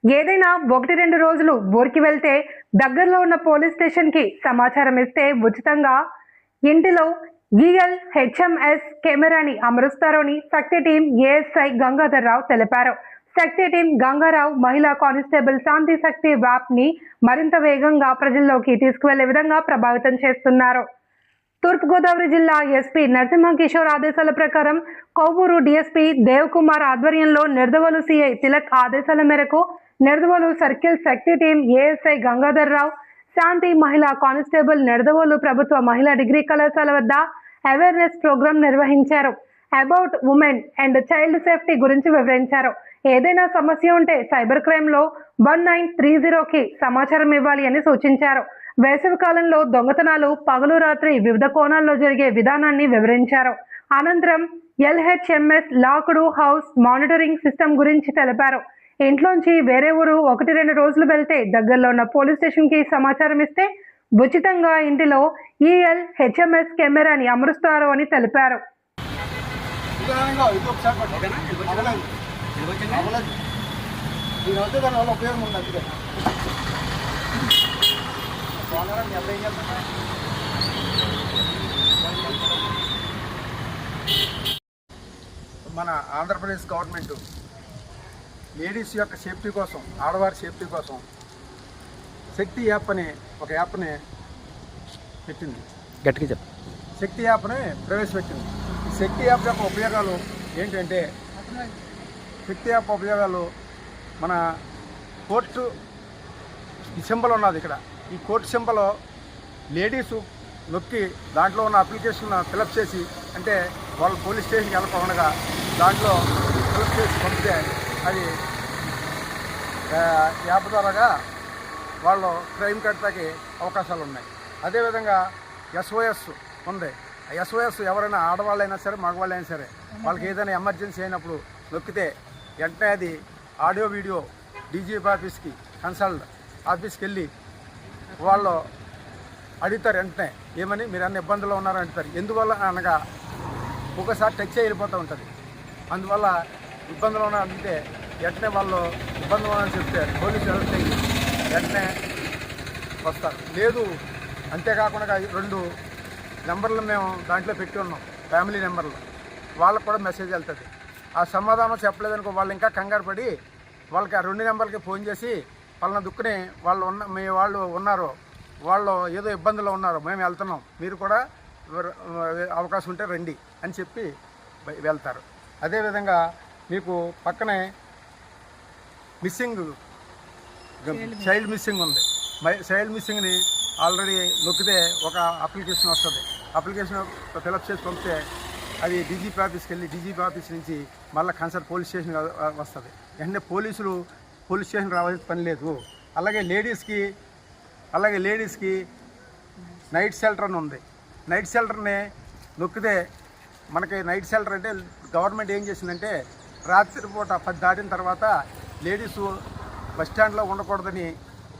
ఏదైనా 1-2 రోజులు ఊరికి వెళ్తే దగ్గరలో ఉన్న పోలీస్ స్టేషన్‌కి సమాచారం ఇస్తే ఉచితంగా ఇంటిలో హెచ్ఎంఎస్ కెమెరాని అమరుస్తారని శక్తి టీం ఏఎస్ఐ గంగాధర్రావు తెలిపారు. శక్తి టీం గంగారావు మహిళా కానిస్టేబుల్ శాంతి శక్తి యాప్‌ని మరింత వేగంగా ప్రజల్లోకి తీసుకువెళ్లే విధంగా ప్రభావితం చేస్తున్నారు. తూర్పుగోదావరి జిల్లా ఎస్పీ నరసింహకిషోర్ ఆదేశాల ప్రకారం కొవ్వూరు డీఎస్పీ దేవకుమార్ ఆధ్వర్యంలో నిడదవోలు సీఐ తిలక్ ఆదేశాల మేరకు నిడదవోలు సర్కిల్ శక్తి టీం ఏఎస్ఐ గంగాధర్రావు శాంతి మహిళా కానిస్టేబుల్ నిడదవోలు ప్రభుత్వ మహిళా డిగ్రీ కళాశాల వద్ద అవేర్నెస్ ప్రోగ్రాం నిర్వహించారు. About women and child safety గురించి వివరించారు. ఏదైనా సమస్య ఉంటే సైబర్ క్రైమ్లో 1930కి సమాచారం ఇవ్వాలి అని సూచించారు. వేసవి కాలంలో దొంగతనాలు పగలు రాత్రి వివిధ కోణాల్లో జరిగే విధానాన్ని వివరించారు. అనంతరం LHMS locked house monitoring system గురించి తెలిపారు. ఇంట్లోంచి వేరే ఊరు 1-2 రోజులు వెళ్తే దగ్గరలో ఉన్న పోలీస్ స్టేషన్కి సమాచారం ఇస్తే ఉచితంగా ఇంటిలో హెచ్ఎంఎస్ కెమెరాని అమరుస్తారు అని తెలిపారు. మన ఆంధ్రప్రదేశ్ గవర్నమెంట్ లేడీస్ యొక్క సేఫ్టీ కోసం, ఆడవారి సేఫ్టీ కోసం శక్తి యాప్ అని ఒక యాప్ని పెట్టింది. గట్టిగా చెప్పు. శక్తి యాప్ని ప్రవేశపెట్టింది. ఈ శక్తి యాప్ యొక్క ఉపయోగాలు ఏంటంటే, శక్తి యాప్ ఉపయోగాలు మన కోర్టు సింబల్ ఉన్నది ఇక్కడ. ఈ కోర్టు సింబల్ లేడీసు నొక్కి దాంట్లో ఉన్న అప్లికేషన్ ఫిలప్ చేసి, అంటే వాళ్ళు పోలీస్ స్టేషన్కి వెళ్ళకుండా దాంట్లో ఫిలప్ చేసి పంపితే అది యాప్ ద్వారాగా వాళ్ళు క్రైమ్ కట్టడానికి అవకాశాలు ఉన్నాయి. అదేవిధంగా ఎస్ఓఎస్ ఉంది. ఎస్ఓఎస్ ఎవరైనా ఆడవాళ్ళైనా సరే మగవాళ్ళైనా సరే వాళ్ళకి ఏదైనా ఎమర్జెన్సీ అయినప్పుడు నొక్కితే వెంటనే అది ఆడియో వీడియో డీజీపీ ఆఫీస్కి కన్సల్ట్ ఆఫీస్కి వెళ్ళి వాళ్ళు అడుగుతారు. వెంటనే ఏమని మీరు అన్ని ఇబ్బందుల్లో ఉన్నారని అడుగుతారు. ఎందువల్ల అనగా ఒకసారి టచ్ వెళ్ళిపోతూ ఉంటుంది. అందువల్ల ఇబ్బందులు ఉన్నా అడిగితే వెంటనే వాళ్ళు ఇబ్బందులు ఉన్నారని చెప్తే పోలీసులు వెళ్తే వెంటనే వస్తారు. లేదు అంతేకాకుండా 2 నెంబర్లు మేము దాంట్లో పెట్టి ఉన్నాం, ఫ్యామిలీ నెంబర్లు. వాళ్ళకు కూడా మెసేజ్ వెళ్తుంది. ఆ సమాధానం చెప్పలేదనుకో వాళ్ళు ఇంకా కంగారు పడి వాళ్ళకి ఆ 2 నెంబర్లకి ఫోన్ చేసి వాళ్ళని దుక్కుని మీ వాళ్ళు ఉన్నారు, వాళ్ళు ఏదో ఇబ్బందులు ఉన్నారు, మేము వెళ్తున్నాం, మీరు కూడా అవకాశం ఉంటే రండి అని చెప్పి వెళ్తారు. అదేవిధంగా మీకు పక్కనే చైల్డ్ మిస్సింగ్ ఉంది. చైల్డ్ మిస్సింగ్ని ఆల్రెడీ నొక్కితే ఒక అప్లికేషన్ వస్తుంది. అప్లికేషన్ ఫిలప్ చేసి పంపితే అది డీజీపీ ఆఫీస్కి వెళ్ళి డీజీపీ ఆఫీస్ నుంచి మళ్ళీ కన్సల్ట్ పోలీస్ స్టేషన్ వస్తుంది. వెంటనే పోలీస్ స్టేషన్ రావాల్సిన పని లేదు. అలాగే లేడీస్కి నైట్ షెల్టర్ అని ఉంది. నైట్ షెల్టర్ని నొక్కితే మనకి నైట్ షెల్టర్ అంటే గవర్నమెంట్ ఏం చేసిందంటే రాత్రిపూట 10 దాటిన తర్వాత లేడీసు బస్టాండ్లో ఉండకూడదని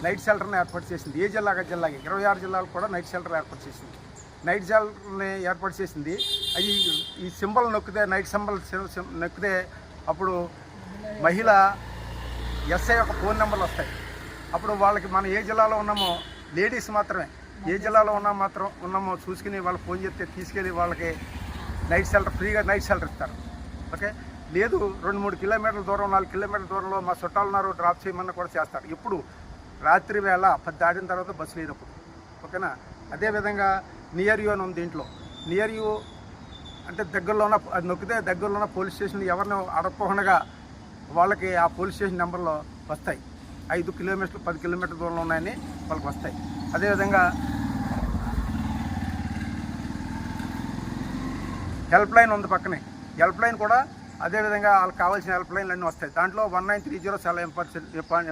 నైట్ షెల్టర్ని ఏర్పాటు చేసింది. ఏ జిల్లాకి 26 జిల్లాలకు కూడా నైట్ షెల్టర్ ఏర్పాటు చేసింది. నైట్ షెల్టర్ని ఏర్పాటు చేసింది. అది ఈ సింబల్ నొక్కితే, నైట్ సింబల్ నొక్కితే అప్పుడు మహిళ ఎస్ఐ యొక్క ఫోన్ నెంబర్లు వస్తాయి. అప్పుడు వాళ్ళకి మనం ఏ జిల్లాలో ఉన్నామో లేడీస్ మాత్రమే ఏ జిల్లాలో ఉన్నామో చూసుకుని వాళ్ళు ఫోన్ చేస్తే తీసుకెళ్ళి వాళ్ళకి నైట్ షెల్టర్ ఫ్రీగా నైట్ షెల్టర్ ఇస్తారు. ఓకే, లేదు 2-3 కిలోమీటర్ల దూరం 4 కిలోమీటర్ల దూరంలో మా చుట్టాలు ఉన్నారు డ్రాప్ చేయమన్నా కూడా చేస్తారు. ఇప్పుడు రాత్రి వేళ 10 దాటిన తర్వాత బస్సు లేనప్పుడు. ఓకేనా. అదేవిధంగా నియర్ యూ అని ఉంది. దీంట్లో నియర్ యూ అంటే దగ్గరలో ఉన్న, అది నొక్కితే దగ్గరలో ఉన్న పోలీస్ స్టేషన్ ఎవరిని అడగకుండా వాళ్ళకి ఆ పోలీస్ స్టేషన్ నెంబర్లో వస్తాయి. 5 కిలోమీటర్లు 10 కిలోమీటర్ల దూరంలో ఉన్నాయని వాళ్ళకి వస్తాయి. అదేవిధంగా హెల్ప్ లైన్ ఉంది పక్కనే. హెల్ప్ లైన్ కూడా అదేవిధంగా వాళ్ళకి కావాల్సిన హెల్ప్ లైన్లు అన్నీ వస్తాయి. దాంట్లో 1930 చాలా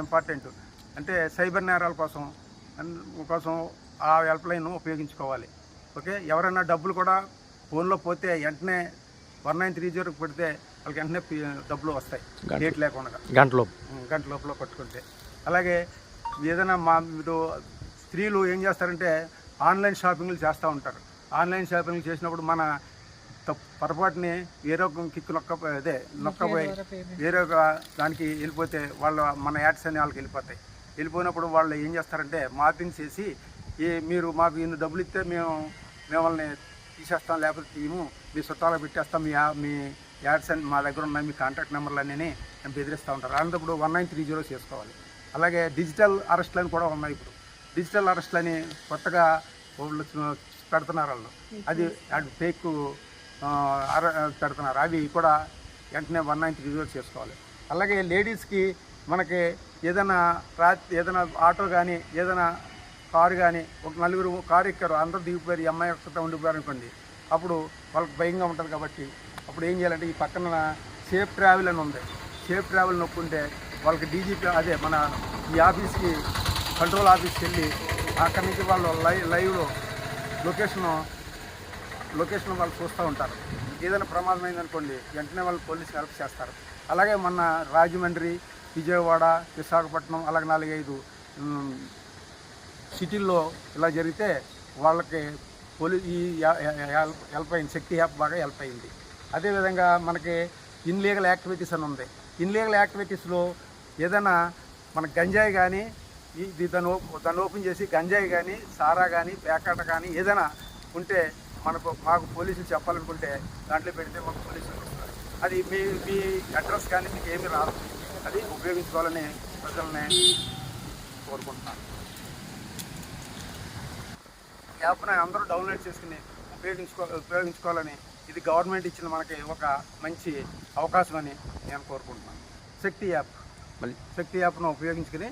ఇంపార్టెంట్. అంటే సైబర్ నేరాల కోసం ఆ హెల్ప్ లైన్ ఉపయోగించుకోవాలి. ఓకే, ఎవరైనా డబ్బులు కూడా ఫోన్లో పోతే వెంటనే 1930 పెడితే వాళ్ళకి వెంటనే డబ్బులు వస్తాయి, డేట్ లేకుండా గంట లోపల పట్టుకుంటే. అలాగే ఏదైనా మీరు స్త్రీలు ఏం చేస్తారంటే ఆన్లైన్ షాపింగ్లు చేస్తూ ఉంటారు. ఆన్లైన్ షాపింగ్లు చేసినప్పుడు మన పొరపాటుని వేరే కిక్కు నొక్కపోయి వేరే దానికి వెళ్ళిపోతే మన యాడ్స్ అన్ని వాళ్ళకి వెళ్ళిపోయినప్పుడు వాళ్ళు ఏం చేస్తారంటే మార్పింగ్ చేసి మీరు మాకు ఇన్ని డబ్బులు ఇస్తే మిమ్మల్ని తీసేస్తాం, లేకపోతే తీయము, మీ చుట్టాలకు పెట్టేస్తాం, మీ యాడ్స్ అని మా దగ్గర ఉన్నాయి, మీ కాంటాక్ట్ నెంబర్లు అన్నీ బెదిరిస్తూ ఉంటారు. అలాంటప్పుడు 1930 చేసుకోవాలి. అలాగే డిజిటల్ అరెస్టులు అని కూడా ఉన్నాయి. ఇప్పుడు డిజిటల్ అరెస్టులు అని కొత్తగా వాళ్ళు పెడుతున్నారు. వాళ్ళు అది ఫేక్ పెడుతున్నారు. అవి కూడా వెంటనే 1930 చేసుకోవాలి. అలాగే లేడీస్కి మనకి ఏదైనా ఏదైనా ఆటో కానీ ఏదైనా కారు కానీ ఒక నలుగురు కారు ఎక్కారు, అందరూ దిగిపోయారు, ఈ అమ్మాయి ఒక్కతో ఉండిపోయారు అనుకోండి, అప్పుడు వాళ్ళకి భయంగా ఉంటుంది. కాబట్టి అప్పుడు ఏం చేయాలంటే ఈ పక్కన సేఫ్ ట్రావెల్ అని ఉంది. సేఫ్ ట్రావెల్ నొక్కుంటే వాళ్ళకి డీజీపీ మన ఈ ఆఫీస్కి కంట్రోల్ ఆఫీస్కి వెళ్ళి అక్కడి నుంచి వాళ్ళు లైవ్లో లొకేషన్ వాళ్ళు చూస్తూ ఉంటారు. ఏదైనా ప్రమాదం అయిందనుకోండి వెంటనే వాళ్ళు పోలీసు హెల్ప్ చేస్తారు. అలాగే మన రాజమండ్రి, విజయవాడ, విశాఖపట్నం అలాగే 4-5 సిటీల్లో ఇలా జరిగితే వాళ్ళకి ఈ హెల్ప్ అయింది. శక్తి యాప్ బాగా హెల్ప్ అయింది. అదేవిధంగా మనకి ఇన్లీగల్ యాక్టివిటీస్ అని ఉంది. ఇన్లీగల్ యాక్టివిటీస్లో ఏదైనా మన గంజాయి కానీ దాన్ని ఓపెన్ చేసి గంజాయి కానీ సారా కానీ పేకాట కానీ ఏదైనా ఉంటే మాకు పోలీసులు చెప్పాలనుకుంటే దాంట్లో పెడితే మాకు పోలీసులు వస్తారు. అది మీ అడ్రస్ కానీ మీకు ఏమీ రాదు. అది ఉపయోగించుకోవాలని ప్రజల్ని కోరుకుంటున్నాను. యాప్ని అందరూ డౌన్లోడ్ చేసుకుని ఉపయోగించుకోవాలని, ఇది గవర్నమెంట్ ఇచ్చిన మనకి ఒక మంచి అవకాశం అని నేను కోరుకుంటున్నాను. శక్తి యాప్ను ఉపయోగించుకుని